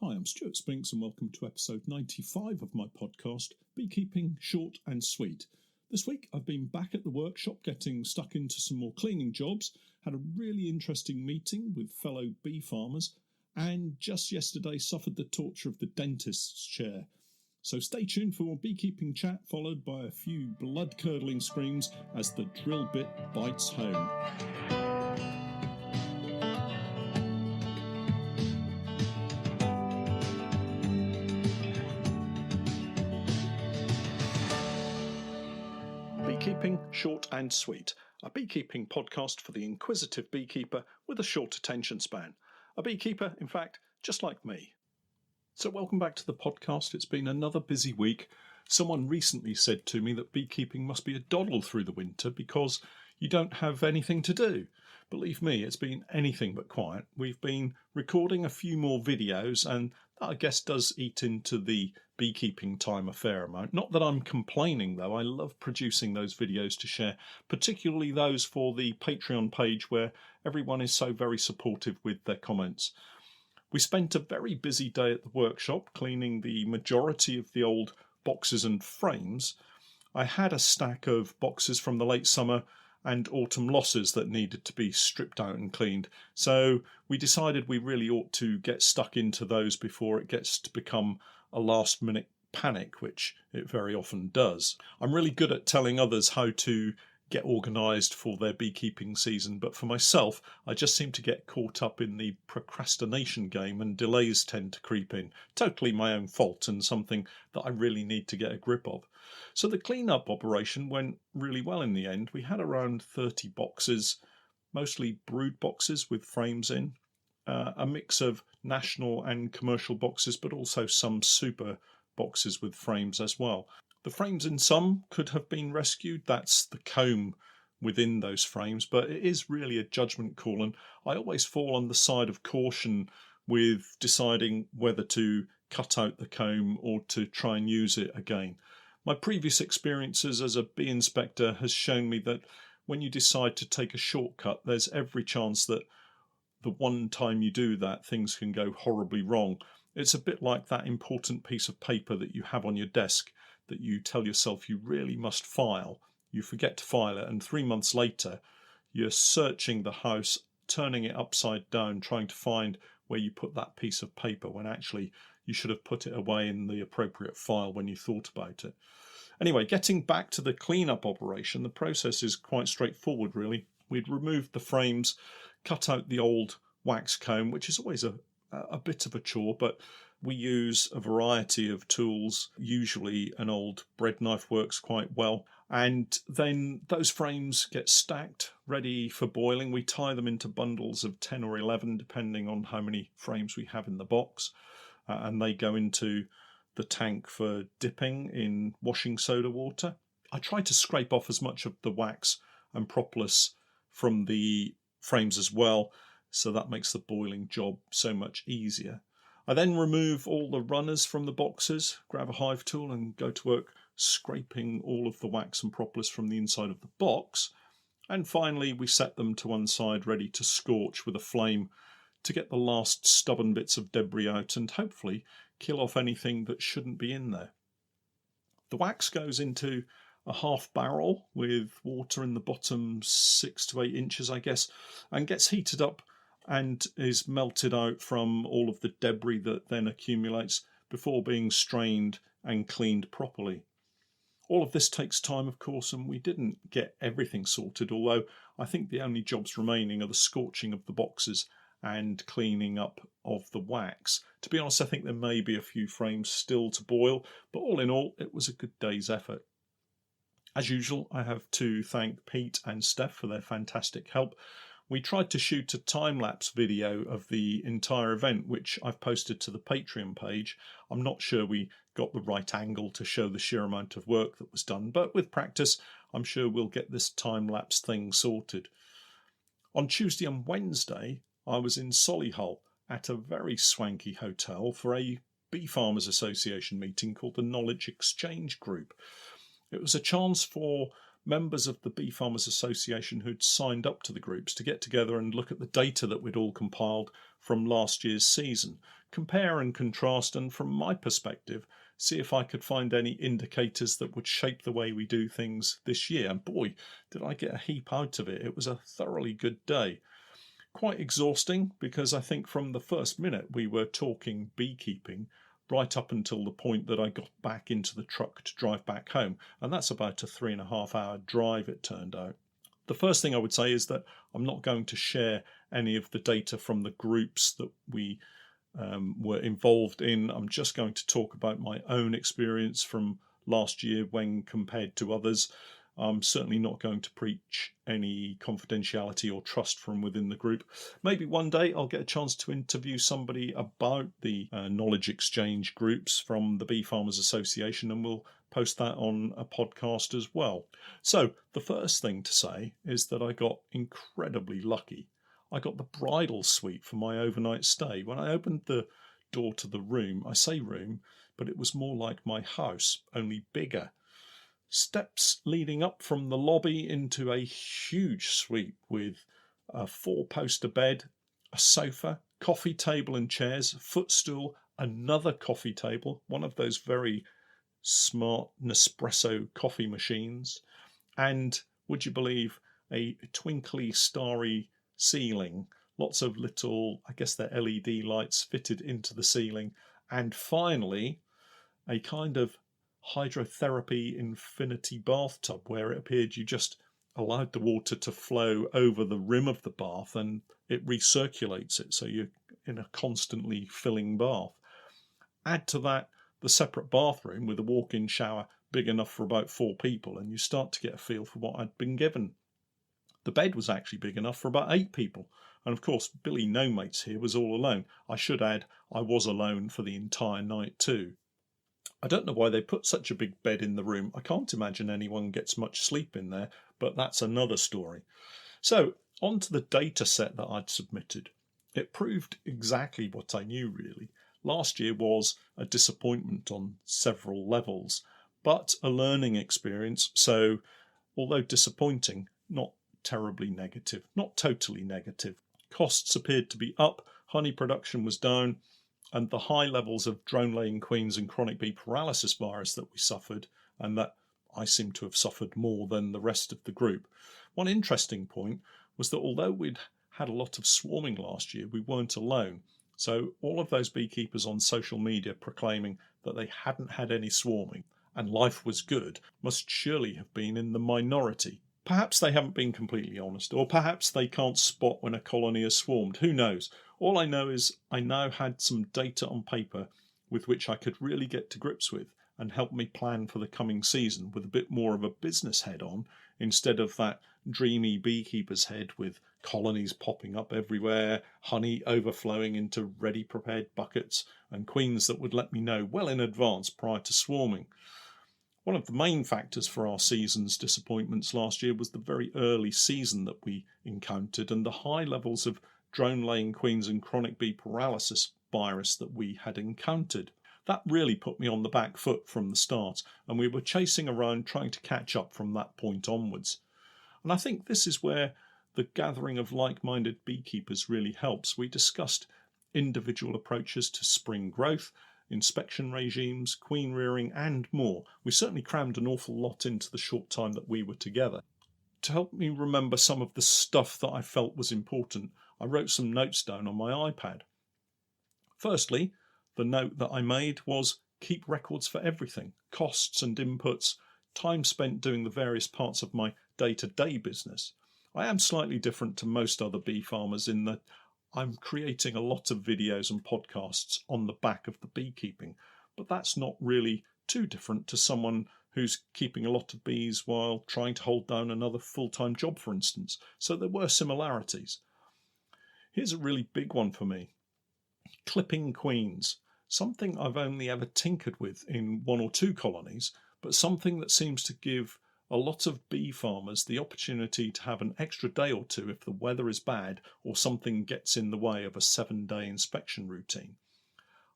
Hi, I'm Stewart Spinks and welcome to episode 95 of my podcast, Beekeeping Short and Sweet. This week I've been back at the workshop getting stuck into some more cleaning jobs, had a really interesting meeting with fellow bee farmers, and just yesterday suffered the torture of the dentist's chair. So stay tuned for more beekeeping chat, followed by a few blood-curdling screams as the drill bit bites home. Beekeeping Short and Sweet, a beekeeping podcast for the inquisitive beekeeper with a short attention span. A beekeeper, in fact, just like me. So welcome back to the podcast. It's been another busy week. Someone recently said to me that beekeeping must be a doddle through the winter because you don't have anything to do. Believe me, it's been anything but quiet. We've been recording a few more videos, and that I guess does eat into the beekeeping time a fair amount. Not that I'm complaining though, I love producing those videos to share, particularly those for the Patreon page where everyone is so very supportive with their comments. We spent a very busy day at the workshop cleaning the majority of the old boxes and frames. I had a stack of boxes from the late summer and autumn losses that needed to be stripped out and cleaned. So we decided we really ought to get stuck into those before it gets to become a last minute panic, which it very often does. I'm really good at telling others how to get organised for their beekeeping season, but for myself, I just seem to get caught up in the procrastination game and delays tend to creep in. Totally my own fault and something that I really need to get a grip of. So the clean-up operation went really well in the end. We had around 30 boxes, mostly brood boxes with frames in, a mix of national and commercial boxes, but also some super boxes with frames as well. The frames in some could have been rescued. That's the comb within those frames, but it is really a judgment call, and I always fall on the side of caution with deciding whether to cut out the comb or to try and use it again. My previous experiences as a bee inspector has shown me that when you decide to take a shortcut, there's every chance that the one time you do that, things can go horribly wrong. It's a bit like that important piece of paper that you have on your desk that you tell yourself you really must file. You forget to file it, and 3 months later, you're searching the house, turning it upside down, trying to find where you put that piece of paper when actually you should have put it away in the appropriate file when you thought about it. Anyway, getting back to the cleanup operation, the process is quite straightforward, really. We'd removed the frames, cut out the old wax comb, which is always a bit of a chore, but we use a variety of tools. Usually an old bread knife works quite well. And then those frames get stacked, ready for boiling. We tie them into bundles of 10 or 11, depending on how many frames we have in the box. And they go into the tank for dipping in washing soda water. I try to scrape off as much of the wax and propolis from the frames as well, so that makes the boiling job so much easier. I then remove all the runners from the boxes, grab a hive tool and go to work scraping all of the wax and propolis from the inside of the box. And finally we set them to one side ready to scorch with a flame to get the last stubborn bits of debris out and hopefully kill off anything that shouldn't be in there. The wax goes into a half barrel with water in the bottom 6 to 8 inches, I guess, and gets heated up and is melted out from all of the debris that then accumulates before being strained and cleaned properly. All of this takes time, of course, and we didn't get everything sorted, although I think the only jobs remaining are the scorching of the boxes and cleaning up of the wax. To be honest, I think there may be a few frames still to boil, but all in all, it was a good day's effort. As usual, I have to thank Pete and Steph for their fantastic help. We tried to shoot a time-lapse video of the entire event, which I've posted to the Patreon page. I'm not sure we got the right angle to show the sheer amount of work that was done, but with practice, I'm sure we'll get this time-lapse thing sorted. On Tuesday and Wednesday, I was in Solihull at a very swanky hotel for a Bee Farmers Association meeting called the Knowledge Exchange Group. It was a chance for members of the Bee Farmers Association who'd signed up to the groups to get together and look at the data that we'd all compiled from last year's season, compare and contrast, and from my perspective, see if I could find any indicators that would shape the way we do things this year. And boy, did I get a heap out of it. It was a thoroughly good day. Quite exhausting, because I think from the first minute we were talking beekeeping right up until the point that I got back into the truck to drive back home. And that's about a 3.5 hour drive, it turned out. The first thing I would say is that I'm not going to share any of the data from the groups that we were involved in. I'm just going to talk about my own experience from last year when compared to others. I'm certainly not going to preach any confidentiality or trust from within the group. Maybe one day I'll get a chance to interview somebody about the knowledge exchange groups from the Bee Farmers Association, and we'll post that on a podcast as well. So the first thing to say is that I got incredibly lucky. I got the bridal suite for my overnight stay. When I opened the door to the room, I say room, but it was more like my house, only bigger. Steps leading up from the lobby into a huge suite with a 4-poster bed, a sofa, coffee table and chairs, footstool, another coffee table, one of those very smart Nespresso coffee machines, and, would you believe, a twinkly, starry ceiling, lots of little, I guess they're LED lights fitted into the ceiling, and finally a kind of hydrotherapy infinity bathtub where it appeared you just allowed the water to flow over the rim of the bath and it recirculates it, so you're in a constantly filling bath. Add to that the separate bathroom with a walk-in shower big enough for about 4 people, and you start to get a feel for what I'd been given. The bed was actually big enough for about 8 people, and of course Billy No Mates here was all alone. I should add, I was alone for the entire night too. I don't know why they put such a big bed in the room. I can't imagine anyone gets much sleep in there, but that's another story. So, on to the data set that I'd submitted. It proved exactly what I knew, really. Last year was a disappointment on several levels, but a learning experience, so although disappointing, not terribly negative, not totally negative. Costs appeared to be up, honey production was down, and the high levels of drone-laying queens and chronic bee paralysis virus that we suffered, and that I seem to have suffered more than the rest of the group. One interesting point was that although we'd had a lot of swarming last year, we weren't alone. So all of those beekeepers on social media proclaiming that they hadn't had any swarming and life was good must surely have been in the minority. Perhaps they haven't been completely honest, or perhaps they can't spot when a colony has swarmed. Who knows? All I know is I now had some data on paper with which I could really get to grips with and help me plan for the coming season with a bit more of a business head on, instead of that dreamy beekeeper's head with colonies popping up everywhere, honey overflowing into ready prepared buckets, and queens that would let me know well in advance prior to swarming. One of the main factors for our season's disappointments last year was the very early season that we encountered and the high levels of drone-laying queens and chronic bee paralysis virus that we had encountered. That really put me on the back foot from the start, and we were chasing around trying to catch up from that point onwards. And I think this is where the gathering of like-minded beekeepers really helps. We discussed individual approaches to spring growth, inspection regimes, queen rearing, and more. We certainly crammed an awful lot into the short time that we were together. To help me remember some of the stuff that I felt was important, I wrote some notes down on my iPad. Firstly, the note that I made was keep records for everything, costs and inputs, time spent doing the various parts of my day-to-day business. I am slightly different to most other bee farmers in that I'm creating a lot of videos and podcasts on the back of the beekeeping, but that's not really too different to someone who's keeping a lot of bees while trying to hold down another full-time job, for instance. So there were similarities. Here's a really big one for me. Clipping queens. Something I've only ever tinkered with in 1 or 2 colonies, but something that seems to give a lot of bee farmers the opportunity to have an extra day or 2 if the weather is bad or something gets in the way of a 7-day inspection routine.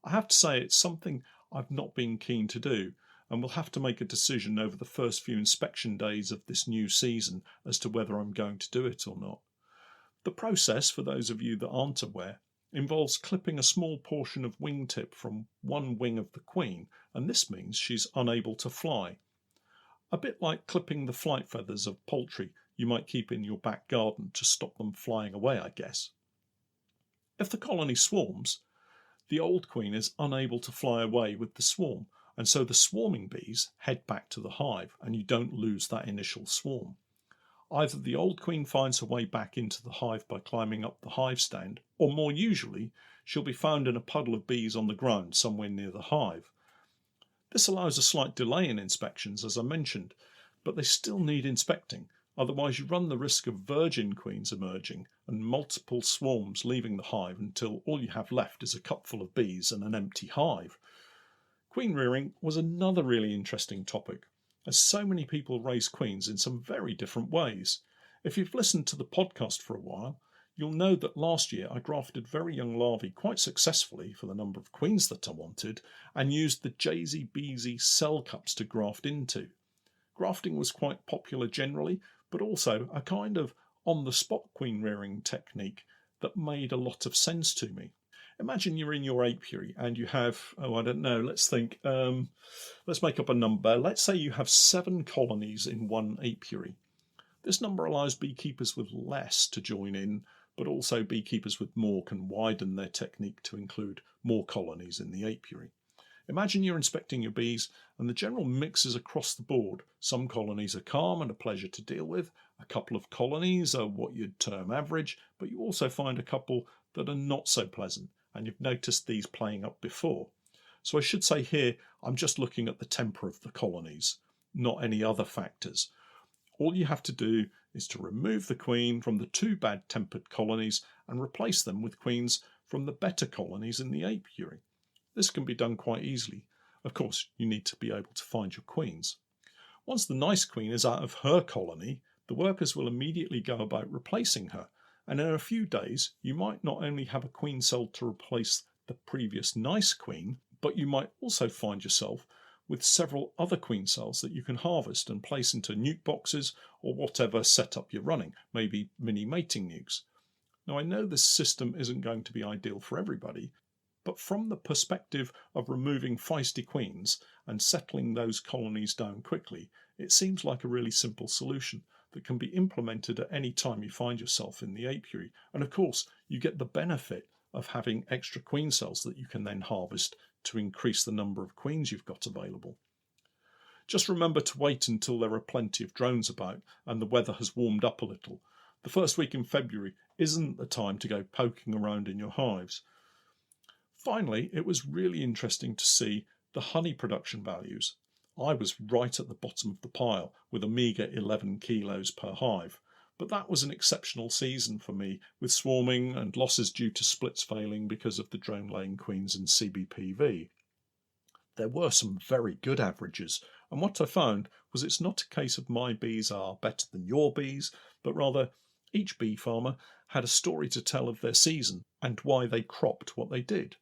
I have to say it's something I've not been keen to do, and we'll have to make a decision over the first few inspection days of this new season as to whether I'm going to do it or not. The process, for those of you that aren't aware, involves clipping a small portion of wingtip from one wing of the queen, and this means she's unable to fly. A bit like clipping the flight feathers of poultry you might keep in your back garden to stop them flying away, I guess. If the colony swarms, the old queen is unable to fly away with the swarm, and so the swarming bees head back to the hive and you don't lose that initial swarm. Either the old queen finds her way back into the hive by climbing up the hive stand, or more usually, she'll be found in a puddle of bees on the ground somewhere near the hive. This allows a slight delay in inspections, as I mentioned, but they still need inspecting, otherwise you run the risk of virgin queens emerging and multiple swarms leaving the hive until all you have left is a cupful of bees and an empty hive. Queen rearing was another really interesting topic, as so many people raise queens in some very different ways. If you've listened to the podcast for a while, you'll know that last year I grafted very young larvae quite successfully for the number of queens that I wanted, and used the Jazy Beezy cell cups to graft into. Grafting was quite popular generally, but also a kind of on-the-spot queen rearing technique that made a lot of sense to me. Imagine you're in your apiary and you have, let's make up a number. Let's say you have 7 colonies in one apiary. This number allows beekeepers with less to join in, but also beekeepers with more can widen their technique to include more colonies in the apiary. Imagine you're inspecting your bees and the general mix is across the board. Some colonies are calm and a pleasure to deal with. A couple of colonies are what you'd term average, but you also find a couple that are not so pleasant, and you've noticed these playing up before. So I should say here, I'm just looking at the temper of the colonies, not any other factors. All you have to do is to remove the queen from the 2 bad-tempered colonies and replace them with queens from the better colonies in the apiary. This can be done quite easily. Of course, you need to be able to find your queens. Once the nice queen is out of her colony, the workers will immediately go about replacing her, and in a few days you might not only have a queen cell to replace the previous nice queen, but you might also find yourself with several other queen cells that you can harvest and place into nuke boxes or whatever setup you're running, maybe mini mating nukes. Now I know this system isn't going to be ideal for everybody, but from the perspective of removing feisty queens and settling those colonies down quickly, it seems like a really simple solution that can be implemented at any time you find yourself in the apiary. And of course, you get the benefit of having extra queen cells that you can then harvest to increase the number of queens you've got available. Just remember to wait until there are plenty of drones about and the weather has warmed up a little. The first week in February isn't the time to go poking around in your hives. Finally, it was really interesting to see the honey production values. I was right at the bottom of the pile with a meagre 11 kilos per hive, but that was an exceptional season for me, with swarming and losses due to splits failing because of the drone-laying queens and CBPV. There were some very good averages, and what I found was it's not a case of my bees are better than your bees, but rather each bee farmer had a story to tell of their season and why they cropped what they did.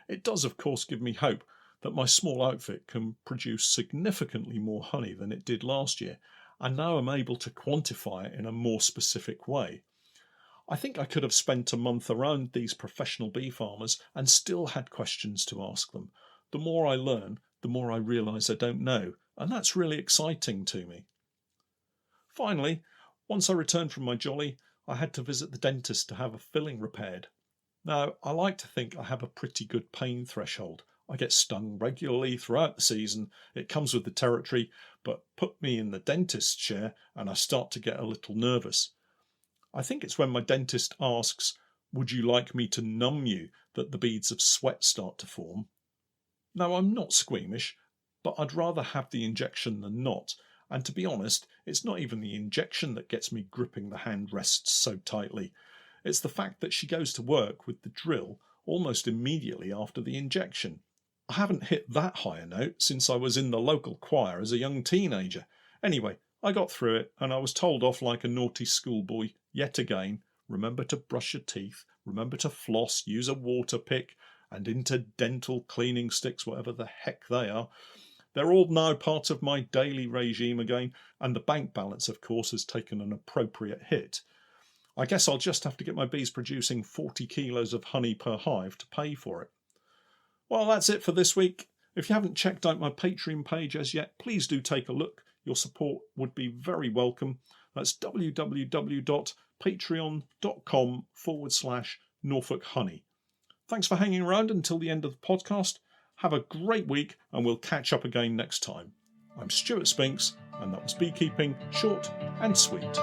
It does, of course, give me hope that my small outfit can produce significantly more honey than it did last year, and now I'm able to quantify it in a more specific way. I think I could have spent a month around these professional bee farmers and still had questions to ask them. The more I learn, the more I realise I don't know, and that's really exciting to me. Finally, once I returned from my jolly, I had to visit the dentist to have a filling repaired. Now, I like to think I have a pretty good pain threshold. I get stung regularly throughout the season. It comes with the territory, but put me in the dentist's chair and I start to get a little nervous. I think it's when my dentist asks, "Would you like me to numb you?" that the beads of sweat start to form. Now, I'm not squeamish, but I'd rather have the injection than not. And to be honest, it's not even the injection that gets me gripping the hand rests so tightly. It's the fact that she goes to work with the drill almost immediately after the injection. I haven't hit that high a note since I was in the local choir as a young teenager. Anyway, I got through it and I was told off like a naughty schoolboy yet again. Remember to brush your teeth, remember to floss, use a water pick and interdental cleaning sticks, whatever the heck they are. They're all now part of my daily regime again, and the bank balance, of course, has taken an appropriate hit. I guess I'll just have to get my bees producing 40 kilos of honey per hive to pay for it. Well, that's it for this week. If you haven't checked out my Patreon page as yet, please do take a look. Your support would be very welcome. That's www.patreon.com/Norfolk Honey. Thanks for hanging around until the end of the podcast. Have a great week, and we'll catch up again next time. I'm Stewart Spinks, and that was Beekeeping, short and sweet.